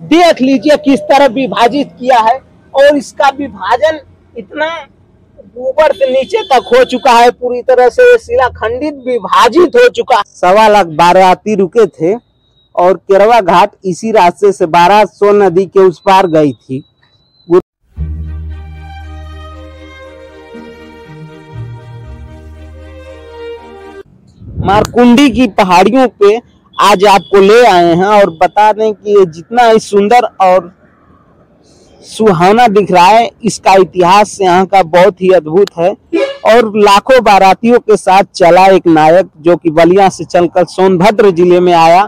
देख लीजिए किस तरह विभाजित किया है, और इसका विभाजन इतना ऊपर से नीचे तक हो चुका है, पूरी तरह से शिलाखंडित विभाजित हो चुका है। 1.25 लाख बाराती रुके थे और केरवा घाट इसी रास्ते से 1200 नदी के उस पार गई थी। मारकुंडी की पहाड़ियों पे आज आपको ले आए हैं और बता दें कि ये जितना ही सुंदर और सुहाना दिख रहा है, इसका इतिहास यहाँ का बहुत ही अद्भुत है। और लाखों बारातियों के साथ चला एक नायक जो कि बलिया से चलकर सोनभद्र जिले में आया,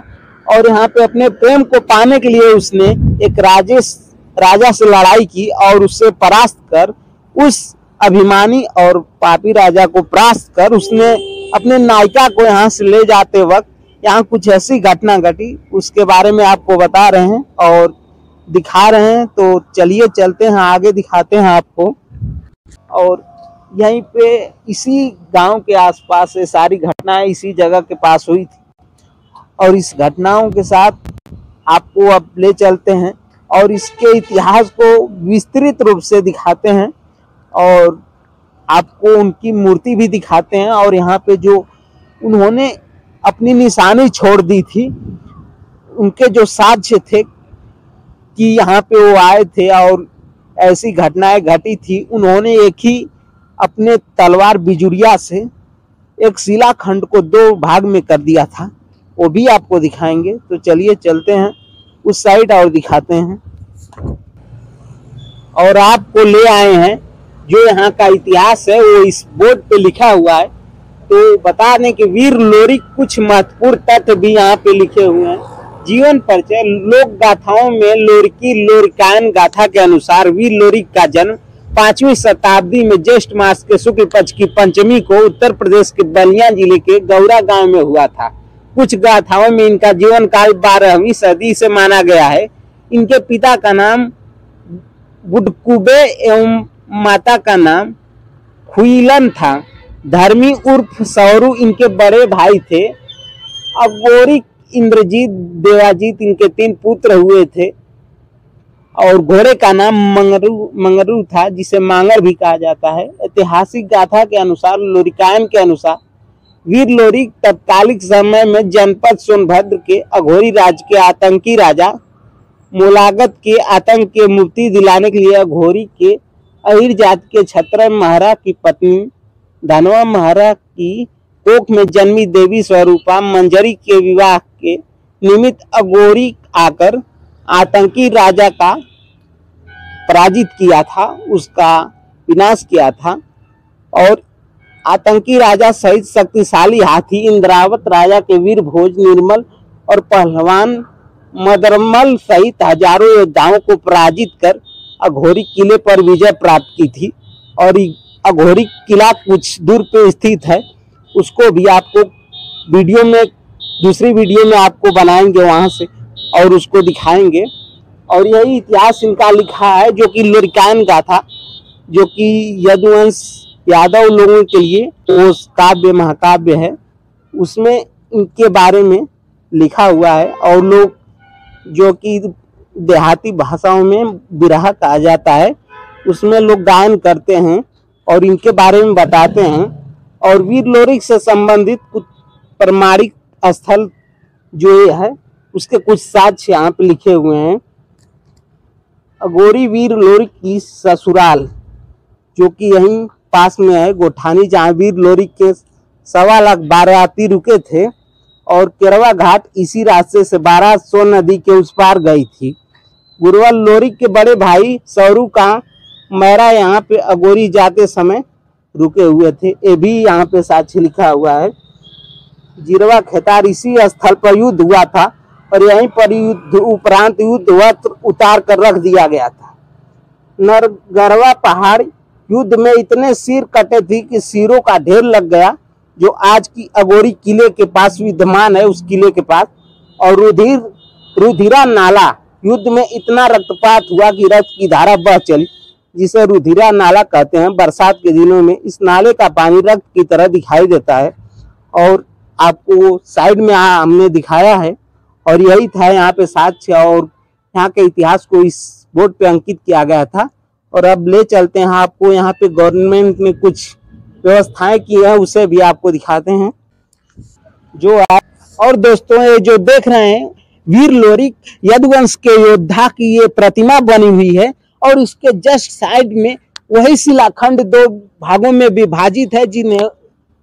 और यहाँ पे अपने प्रेम को पाने के लिए उसने एक राजा से लड़ाई की और उससे परास्त कर, उस अभिमानी और पापी राजा को परास्त कर उसने अपने नायिका को यहाँ से ले जाते वक्त यहाँ कुछ ऐसी घटना घटी, उसके बारे में आपको बता रहे हैं और दिखा रहे हैं। तो चलिए चलते हैं आगे, दिखाते हैं आपको। और यहीं पे इसी गांव के आसपास ये सारी घटनाएं इसी जगह के पास हुई थी, और इस घटनाओं के साथ आपको अब ले चलते हैं और इसके इतिहास को विस्तृत रूप से दिखाते हैं, और आपको उनकी मूर्ति भी दिखाते हैं, और यहाँ पे जो उन्होंने अपनी निशानी छोड़ दी थी, उनके जो साक्ष्य थे कि यहाँ पे वो आए थे और ऐसी घटनाएं घटी थी। उन्होंने एक ही अपने तलवार बिजुरिया से एक शिलाखंड को 2 भाग में कर दिया था, वो भी आपको दिखाएंगे। तो चलिए चलते हैं उस साइड और दिखाते हैं, और आपको ले आए हैं जो यहाँ का इतिहास है वो इस बोर्ड पे लिखा हुआ है। तो बता दें कि वीर लोरिक कुछ महत्वपूर्ण तथ्य भी यहाँ पे लिखे हुए हैं। जीवन परिचय। लोक गाथाओं में लोरिकायन गाथा के अनुसार वीर लोरिक का जन्म 5वीं शताब्दी में ज्येष्ठ मास के शुक्ल पक्ष की पंचमी को उत्तर प्रदेश के बलिया जिले के गौरा गांव में हुआ था। कुछ गाथाओं में इनका जीवन काल 12वीं सदी से माना गया है। इनके पिता का नाम बुडकुबे एवं माता का नाम खुईलन था। धर्मी उर्फ सौरू इनके बड़े भाई थे। अघोरी, इंद्रजीत, देवाजीत इनके 3 पुत्र हुए थे, और घोड़े का नाम मंगरू था, जिसे मांगर भी कहा जाता है। ऐतिहासिक गाथा के अनुसार, लोरिकायन के अनुसार, वीर लोरिक तत्कालिक समय में जनपद सोनभद्र के अघोरी राज्य के आतंकी राजा मोलागत के आतंक के मुक्ति दिलाने के लिए अघोरी के अहिर जाति के छत्र महारा की पत्नी धनवा महारा की कोख में जन्मी देवी स्वरूपा मंजरी के विवाह के निमित्त अघोरी आकर आतंकी राजा का पराजित किया था, उसका विनाश किया था। और आतंकी राजा सहित शक्तिशाली हाथी इंद्रावत, राजा के वीर भोज, निर्मल और पहलवान मदरमल सहित हजारों योद्धाओं को पराजित कर अघोरी किले पर विजय प्राप्त की थी। और अघोरी किला कुछ दूर पे स्थित है, उसको भी आपको वीडियो में, दूसरी वीडियो में आपको बनाएंगे वहां से और उसको दिखाएंगे। और यही इतिहास इनका लिखा है, जो कि लोरिकायन गाथा, जो कि यदुवंश यादव लोगों के लिए वो काव्य महाकाव्य है, उसमें इनके बारे में लिखा हुआ है। और लोग जो कि देहाती भाषाओं में बिरहा कहा जाता है, उसमें लोग गायन करते हैं और इनके बारे में बताते हैं। और वीर लोरिक से संबंधित कुछ प्रमाणिक स्थल जो ये है, उसके कुछ साक्ष्य यहाँ पे लिखे हुए हैं। अघोरी वीर लोरिक की ससुराल, जो कि यहीं पास में है, गोठानी, जहाँ वीर लोरिक के 1.25 लाख बाराती रुके थे, और केरवा घाट इसी रास्ते से 1200 नदी के उस पार गई थी। गुरुवाल लोरिक के बड़े भाई सौरू का मैरा यहाँ पे अघोरी जाते समय रुके हुए थे, ये भी यहाँ पे साक्ष्य लिखा हुआ है। जिरवा खेतार इसी स्थल पर युद्ध हुआ था, और यहीं पर युद्ध उपरांत युद्ध वस्त्र उतार कर रख दिया गया था। नरगरवा पहाड़ युद्ध में इतने सिर कटे थे कि सिरों का ढेर लग गया, जो आज की अघोरी किले के पास विद्यमान है, उस किले के पास। और रुधिरा नाला युद्ध में इतना रक्तपात हुआ कि रक्त की धारा बह चली, जिसे रुधिरा नाला कहते हैं। बरसात के दिनों में इस नाले का पानी रक्त की तरह दिखाई देता है, और आपको साइड में हमने दिखाया है। और यही था यहाँ पे साक्ष्य। और यहाँ के इतिहास को इस बोर्ड पे अंकित किया गया था। और अब ले चलते हैं आपको, यहाँ पे गवर्नमेंट ने कुछ व्यवस्थाएं की है उसे भी आपको दिखाते हैं जो आप। और दोस्तों ये जो देख रहे हैं वीर लोरिक यदुवंश के योद्धा की ये प्रतिमा बनी हुई है और इसके जस्ट साइड में वही शिलाखंड दो भागों में विभाजित है जिन्हें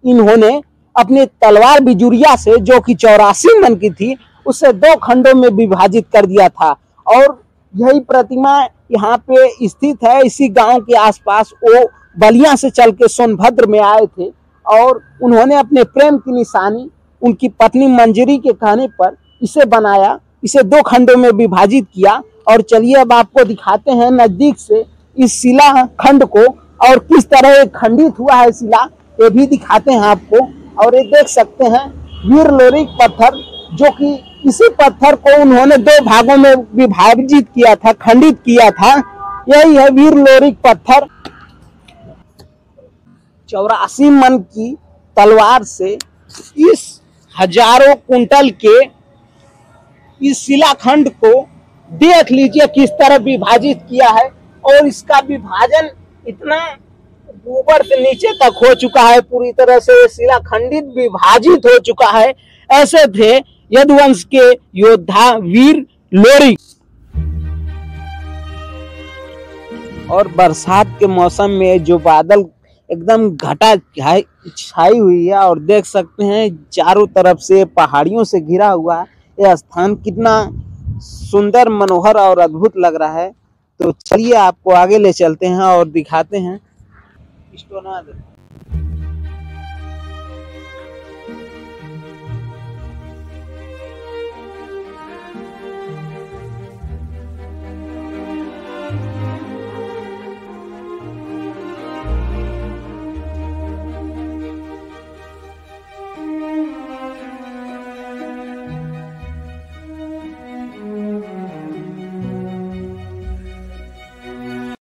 इन्होंने अपने तलवार बिजुरिया से, जो कि 84 मन की थी, उसे 2 खंडों में विभाजित कर दिया था। और यही प्रतिमा यहाँ पे स्थित है। इसी गांव के आसपास वो बलिया से चल के सोनभद्र में आए थे और उन्होंने अपने प्रेम की निशानी उनकी पत्नी मंजरी के कहने पर इसे बनाया, इसे 2 खंडों में विभाजित किया। और चलिए अब आपको दिखाते हैं नजदीक से इस शिला खंड को और किस तरह ये खंडित हुआ है शिला, ये भी दिखाते हैं आपको। और ये देख सकते हैं वीर लोरिक पत्थर, जो कि इसी पत्थर को उन्होंने 2 भागों में विभाजित किया था, खंडित किया था। यही है वीर लोरिक पत्थर। 84 मन की तलवार से इस हजारों कुंटल के इस शिलाखंड को देख लीजिए किस तरह विभाजित किया है। और इसका विभाजन इतना ऊपर से नीचे तक हो चुका है, पूरी तरह से शिलाखंडित विभाजित हो चुका है। ऐसे थे यदुवंश के योद्धा वीर लोरिक। और बरसात के मौसम में जो बादल एकदम घटा छाई हुई है और देख सकते हैं चारों तरफ से पहाड़ियों से घिरा हुआ है। यह स्थान कितना सुंदर, मनोहर और अद्भुत लग रहा है। तो चलिए आपको आगे ले चलते हैं और दिखाते हैं।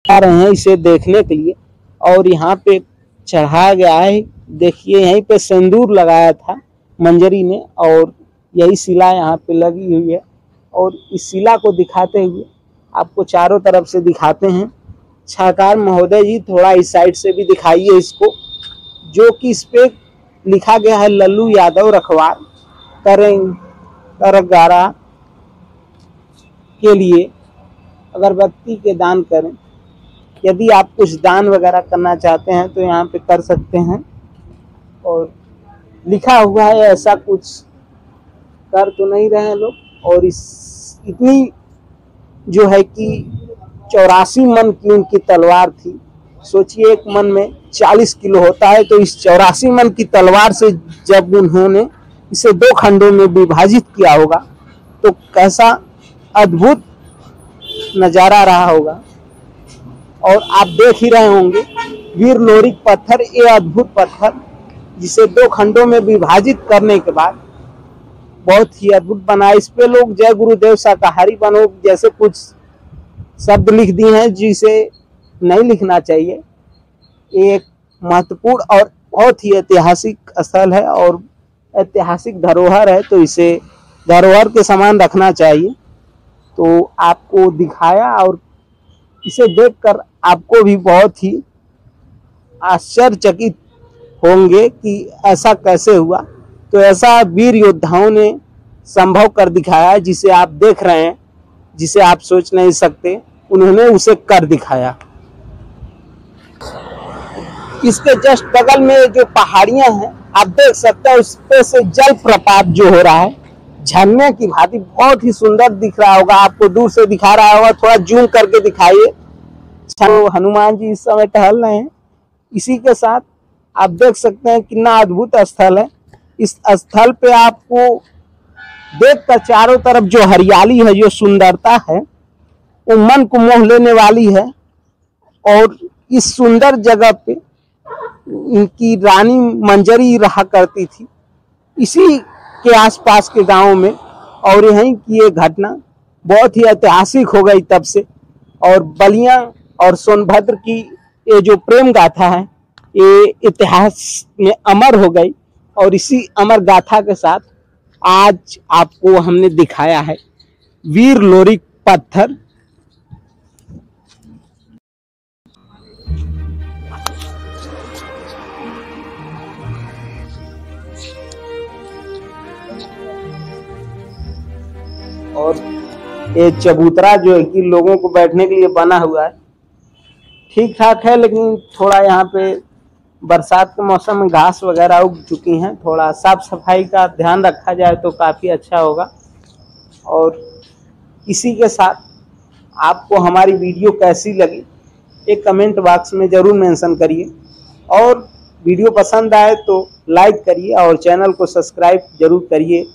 आ रहे हैं इसे देखने के लिए और यहाँ पे चढ़ाया गया है। देखिए यहीं पे सिंदूर लगाया था मंजरी ने और यही शिला यहाँ पे लगी हुई है। और इस शिला को दिखाते हुए आपको चारों तरफ से दिखाते हैं। छाकार महोदय जी थोड़ा इस साइड से भी दिखाइए इसको, जो कि इस पे लिखा गया है लल्लू यादव रखवार करगारा के लिए अगरबत्ती के दान करें। यदि आप कुछ दान वगैरह करना चाहते हैं तो यहाँ पे कर सकते हैं। और लिखा हुआ है, ऐसा कुछ कर तो नहीं रहे हैं लोग। और इस इतनी जो है कि 84 मन की उनकी तलवार थी। सोचिए एक मन में 40 किलो होता है, तो इस 84 मन की तलवार से जब उन्होंने इसे 2 खंडों में विभाजित किया होगा तो कैसा अद्भुत नज़ारा रहा होगा। और आप देख ही रहे होंगे वीर लोरिक पत्थर, ये अद्भुत पत्थर जिसे 2 खंडों में विभाजित करने के बाद बहुत ही अद्भुत बना। इस पे लोग जय गुरुदेव शाकाहारी बनो जैसे कुछ शब्द लिख दिए हैं जिसे नहीं लिखना चाहिए। ये एक महत्वपूर्ण और बहुत ही ऐतिहासिक स्थल है और ऐतिहासिक धरोहर है, तो इसे धरोहर के समान रखना चाहिए। तो आपको दिखाया और इसे देखकर आपको भी बहुत ही आश्चर्यचकित होंगे कि ऐसा कैसे हुआ। तो ऐसा वीर योद्धाओं ने संभव कर दिखाया जिसे आप देख रहे हैं, जिसे आप सोच नहीं सकते, उन्होंने उसे कर दिखाया। इसके जस्ट बगल में जो पहाड़ियां हैं आप देख सकते हैं, उस पे से जल प्रपात जो हो रहा है झरने की भांति बहुत ही सुंदर दिख रहा होगा। आपको दूर से दिखा रहा होगा, थोड़ा जूम करके दिखाइए। हनुमान जी इस समय टहल रहे हैं। इसी के साथ आप देख सकते हैं कितना अद्भुत स्थल है। इस स्थल पे आपको देखकर चारों तरफ जो हरियाली है, जो सुंदरता है, वो मन को मोह लेने वाली है। और इस सुंदर जगह पे इनकी रानी मंजरी रहा करती थी, इसी के आसपास के गांव में। और यहीं की ये घटना बहुत ही ऐतिहासिक हो गई तब से। और बलिया और सोनभद्र की ये जो प्रेम गाथा है ये इतिहास में अमर हो गई। और इसी अमर गाथा के साथ आज आपको हमने दिखाया है वीर लोरिक पत्थर। और ये चबूतरा जो है कि लोगों को बैठने के लिए बना हुआ है, ठीक ठाक है, लेकिन थोड़ा यहाँ पे बरसात के मौसम में घास वगैरह उग चुकी हैं। थोड़ा साफ सफाई का ध्यान रखा जाए तो काफ़ी अच्छा होगा। और इसी के साथ आपको हमारी वीडियो कैसी लगी एक कमेंट बॉक्स में ज़रूर मेंशन करिए, और वीडियो पसंद आए तो लाइक करिए और चैनल को सब्सक्राइब जरूर करिए।